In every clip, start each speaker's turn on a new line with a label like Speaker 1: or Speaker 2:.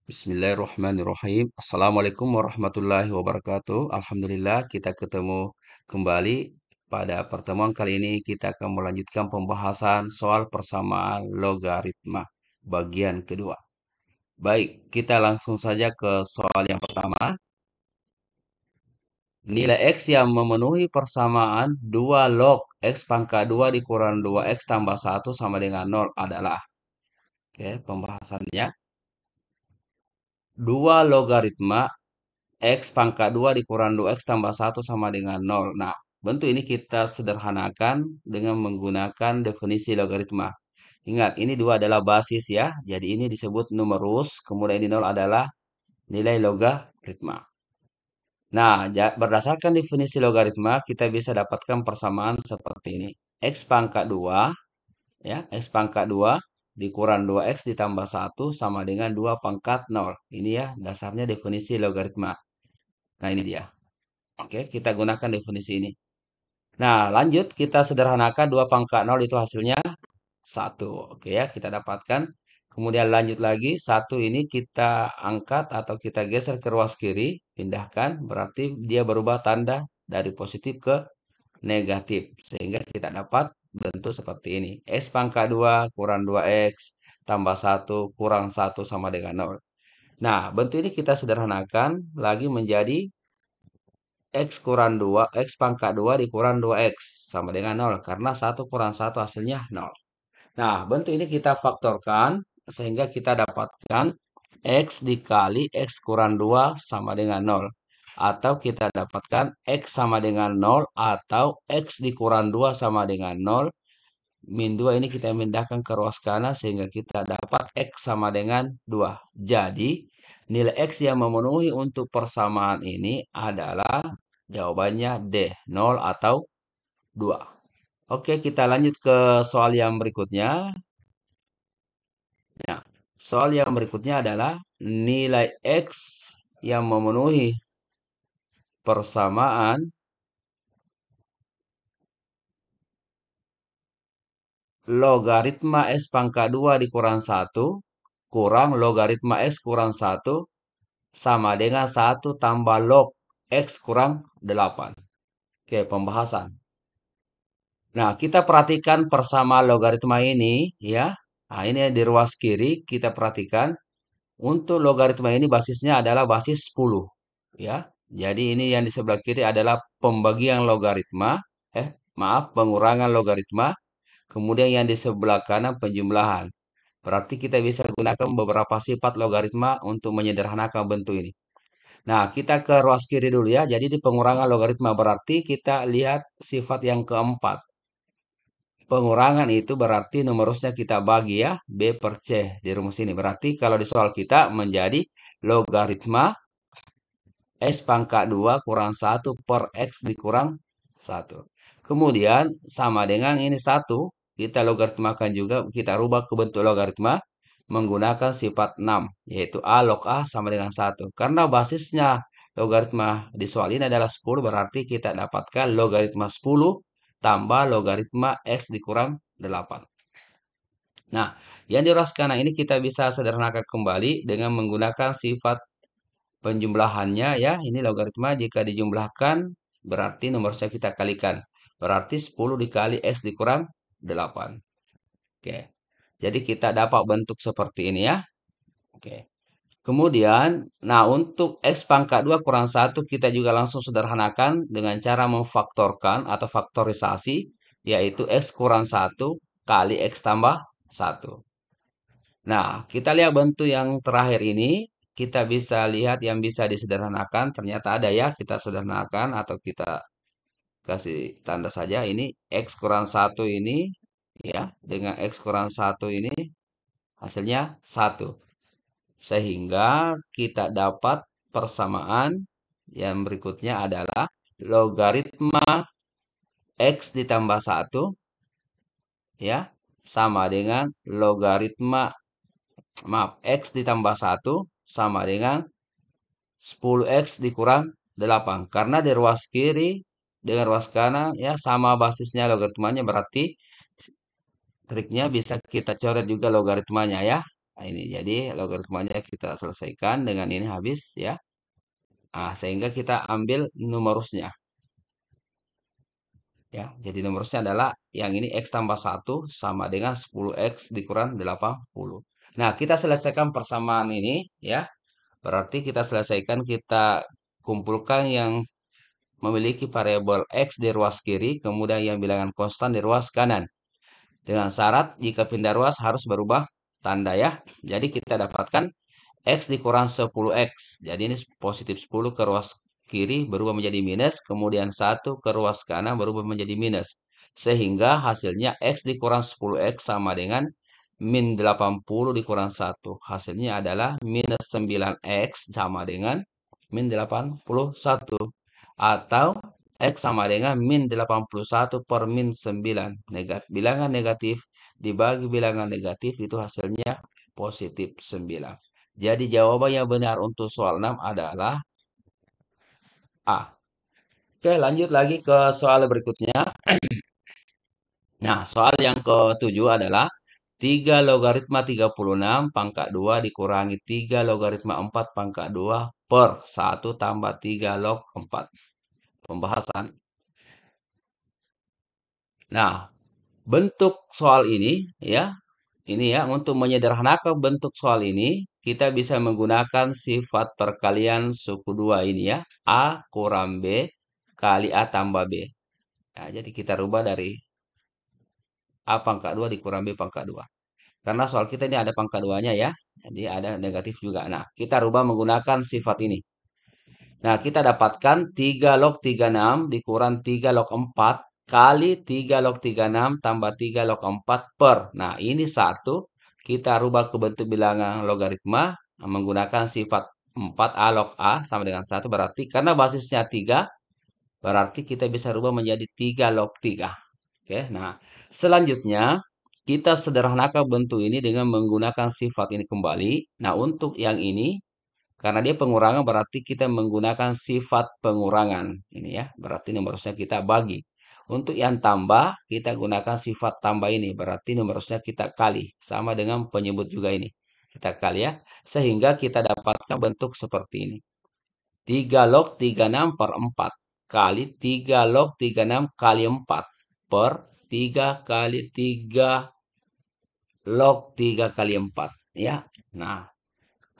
Speaker 1: Bismillahirrahmanirrahim. Assalamualaikum warahmatullahi wabarakatuh. Alhamdulillah kita ketemu kembali. Pada pertemuan kali ini kita akan melanjutkan pembahasan soal persamaan logaritma bagian kedua. Baik, kita langsung saja ke soal yang pertama. Nilai X yang memenuhi persamaan 2 log X pangkat 2 dikurang 2X tambah 1 sama dengan 0 adalah. Oke, pembahasannya. 2 logaritma X pangkat 2 dikurang 2X tambah 1 sama dengan 0. Nah, bentuk ini kita sederhanakan dengan menggunakan definisi logaritma. Ingat, ini dua adalah basis ya. Jadi ini disebut numerus, kemudian ini 0 adalah nilai logaritma. Nah, berdasarkan definisi logaritma, kita bisa dapatkan persamaan seperti ini. X pangkat 2, ya, X pangkat 2 dikurang 2X ditambah 1 sama dengan 2 pangkat 0. Ini ya, dasarnya definisi logaritma. Nah, ini dia. Oke, kita gunakan definisi ini. Nah, lanjut kita sederhanakan 2 pangkat 0 itu hasilnya 1. Oke ya, kita dapatkan. Kemudian lanjut lagi, 1 ini kita angkat atau kita geser ke ruas kiri, pindahkan, berarti dia berubah tanda dari positif ke negatif. Sehingga kita dapat bentuk seperti ini. X pangkat 2 kurang 2X tambah 1 kurang 1 sama dengan 0. Nah, bentuk ini kita sederhanakan lagi menjadi X kurang 2, X pangkat 2 dikurang 2X. Sama dengan 0. Karena 1 kurang 1 hasilnya 0. Nah, bentuk ini kita faktorkan. Sehingga kita dapatkan X dikali X kurang 2 sama dengan 0. Atau kita dapatkan X sama dengan 0. Atau X dikurang 2 sama dengan 0. Min 2 ini kita pindahkan ke ruas kanan. Sehingga kita dapat X sama dengan 2. Jadi, nilai X yang memenuhi untuk persamaan ini adalah jawabannya D, 0 atau 2. Oke, kita lanjut ke soal yang berikutnya. Nah, soal yang berikutnya adalah nilai X yang memenuhi persamaan logaritma X pangkat 2 dikurang 1 kurang logaritma X kurang 1 sama dengan 1 tambah log X kurang 8. Oke, pembahasan. Nah, kita perhatikan persamaan logaritma ini ya. Nah, ini di ruas kiri kita perhatikan untuk logaritma ini basisnya adalah basis 10 ya. Jadi ini yang di sebelah kiri adalah pembagian logaritma, maaf, pengurangan logaritma. Kemudian yang di sebelah kanan penjumlahan. Berarti kita bisa gunakan beberapa sifat logaritma untuk menyederhanakan bentuk ini. Nah, kita ke ruas kiri dulu ya. Jadi di pengurangan logaritma berarti kita lihat sifat yang keempat. Pengurangan itu berarti numerusnya kita bagi ya, B per C di rumus ini. Berarti kalau di soal kita menjadi logaritma X pangkat 2 kurang 1 per X dikurang 1. Kemudian sama dengan ini 1, kita logaritmakan juga, kita rubah ke bentuk logaritma menggunakan sifat 6, yaitu A log A sama dengan 1. Karena basisnya logaritma di soal ini adalah 10, berarti kita dapatkan logaritma 10 tambah logaritma X dikurang 8. Nah, yang di ruas kanan ini kita bisa sederhanakan kembali dengan menggunakan sifat penjumlahannya ya. Ini logaritma jika dijumlahkan berarti numerusnya kita kalikan. Berarti 10 dikali X dikurang 8. Oke. Jadi kita dapat bentuk seperti ini ya. Oke. Kemudian, nah untuk X pangkat 2 kurang 1 kita juga langsung sederhanakan dengan cara memfaktorkan atau faktorisasi, yaitu X kurang 1 kali X tambah 1. Nah, kita lihat bentuk yang terakhir ini. Kita bisa lihat yang bisa disederhanakan. Ternyata ada ya, kita sederhanakan atau kita kasih tanda saja. Ini X kurang 1 ini, ya, dengan X kurang 1 ini hasilnya 1. Sehingga kita dapat persamaan yang berikutnya adalah logaritma X ditambah 1, ya, sama dengan logaritma, maaf, X ditambah 1 sama dengan 10X dikurang 8. Karena di ruas kiri dengan ruas kanan ya sama basisnya logaritmanya, berarti triknya bisa kita coret juga logaritmanya ya. Nah, ini jadi logaritmanya kita selesaikan dengan ini habis ya. Nah, sehingga kita ambil numerusnya ya. Jadi numerusnya adalah yang ini x tambah 1 sama dengan 10x dikurang 80. Nah, kita selesaikan persamaan ini ya. Berarti kita selesaikan, kita kumpulkan yang memiliki variabel x di ruas kiri, kemudian yang bilangan konstan di ruas kanan. Dengan syarat jika pindah ruas harus berubah tanda ya. Jadi kita dapatkan x dikurang 10x. Jadi ini positif 10 ke ruas kiri berubah menjadi minus, kemudian 1 ke ruas kanan berubah menjadi minus. Sehingga hasilnya x dikurang 10x sama dengan min 80 dikurang 1. Hasilnya adalah minus 9x sama dengan min 81. Atau x sama dengan min 81 per min 9. Bilangan negatif dibagi bilangan negatif itu hasilnya positif 9. Jadi jawaban yang benar untuk soal 6 adalah A. Oke, lanjut lagi ke soal berikutnya. Nah, soal yang ketujuh adalah 3 logaritma 36 pangkat 2 dikurangi 3 logaritma 4 pangkat 2 per 1 tambah 3 log 4. Pembahasan. Nah, bentuk soal ini ya, ini ya, untuk menyederhanakan bentuk soal ini, kita bisa menggunakan sifat perkalian suku dua ini ya. A kurang B kali A tambah B. Nah, jadi kita rubah dari A pangkat 2 dikurang B pangkat 2. Karena soal kita ini ada pangkat 2-nya ya. Jadi ada negatif juga. Nah, kita rubah menggunakan sifat ini. Nah, kita dapatkan 3 log 36 dikurang 3 log 4 kali 3 log 36 tambah 3 log 4 per. Nah, ini satu. Kita rubah ke bentuk bilangan logaritma menggunakan sifat 4 A log A sama dengan 1. Berarti karena basisnya 3, berarti kita bisa rubah menjadi 3 log 3. Oke, nah selanjutnya kita sederhanakan bentuk ini dengan menggunakan sifat ini kembali. Nah, untuk yang ini karena dia pengurangan berarti kita menggunakan sifat pengurangan. Ini ya, berarti numerusnya kita bagi. Untuk yang tambah, kita gunakan sifat tambah ini. Berarti numerusnya kita kali. Sama dengan penyebut juga ini. Kita kali ya. Sehingga kita dapatkan bentuk seperti ini. 3 log 36 per 4. Kali 3 log 36 kali 4. Per 3 kali 3 log 3 kali 4. Ya. Nah,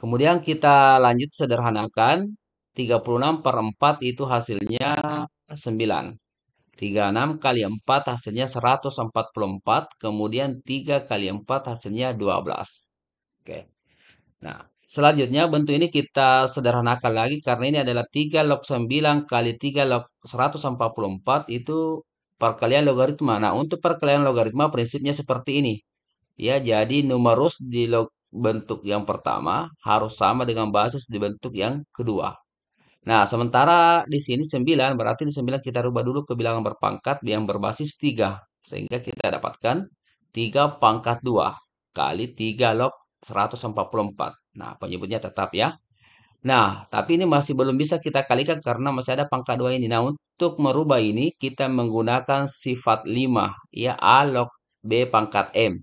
Speaker 1: kemudian kita lanjut sederhanakan. 36 per 4 itu hasilnya 9. 36 kali 4 hasilnya 144. Kemudian 3 kali 4 hasilnya 12. Oke. Nah, selanjutnya bentuk ini kita sederhanakan lagi karena ini adalah 3 log 9 kali 3 log 144 itu perkalian logaritma. Nah, untuk perkalian logaritma prinsipnya seperti ini. Ya, jadi numerus di bentuk yang pertama harus sama dengan basis di bentuk yang kedua. Nah, sementara di sini 9, berarti di 9 kita rubah dulu ke bilangan berpangkat yang berbasis 3. Sehingga kita dapatkan 3 pangkat 2 kali 3 log 144. Nah, penyebutnya tetap ya. Nah, tapi ini masih belum bisa kita kalikan karena masih ada pangkat 2 ini. Nah, untuk merubah ini kita menggunakan sifat 5. Ya, A log B pangkat M.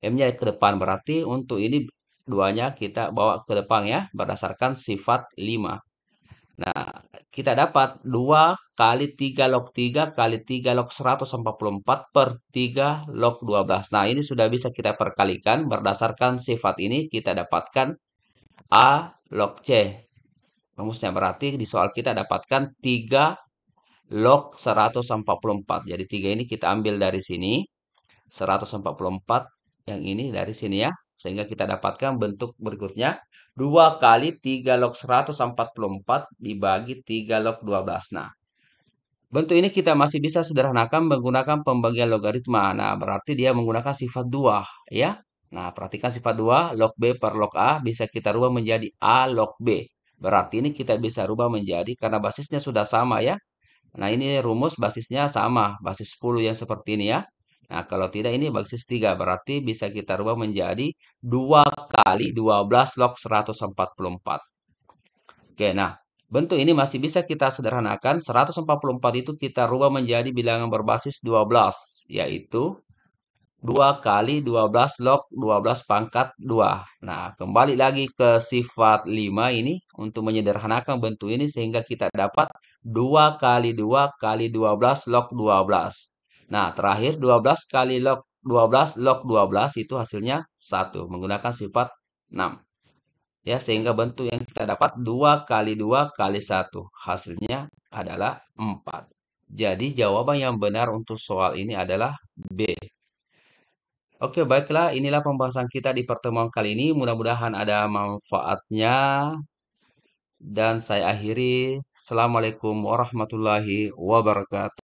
Speaker 1: M-nya ke depan berarti untuk ini duanya kita bawa ke depan ya berdasarkan sifat 5. Nah, kita dapat 2 kali 3 log 3 kali 3 log 144 per 3 log 12. Nah, ini sudah bisa kita perkalikan berdasarkan sifat ini kita dapatkan A log C. Rumusnya berarti di soal kita dapatkan 3 log 144. Jadi 3 ini kita ambil dari sini. 144 yang ini dari sini ya. Sehingga kita dapatkan bentuk berikutnya. 2 kali 3 log 144 dibagi 3 log 12. Nah, bentuk ini kita masih bisa sederhanakan menggunakan pembagian logaritma. Nah, berarti dia menggunakan sifat 2 ya. Nah, perhatikan sifat 2 log B per log A bisa kita rubah menjadi A log B. Berarti ini kita bisa rubah menjadi karena basisnya sudah sama ya. Nah, ini rumus basisnya sama, basis 10 yang seperti ini ya. Nah, kalau tidak ini basis 3, berarti bisa kita rubah menjadi 2 kali 12 log 144. Oke, nah, bentuk ini masih bisa kita sederhanakan. 144 itu kita rubah menjadi bilangan berbasis 12, yaitu 2 kali 12 log 12 pangkat 2. Nah, kembali lagi ke sifat 5 ini untuk menyederhanakan bentuk ini sehingga kita dapat 2 kali 2 kali 12 log 12. Nah, terakhir 12 kali log 12 log 12 itu hasilnya 1 menggunakan sifat 6. Ya, sehingga bentuk yang kita dapat 2 kali 2 kali 1. Hasilnya adalah 4. Jadi jawaban yang benar untuk soal ini adalah B. Oke, baiklah. Inilah pembahasan kita di pertemuan kali ini. Mudah-mudahan ada manfaatnya. Dan saya akhiri. Assalamualaikum warahmatullahi wabarakatuh.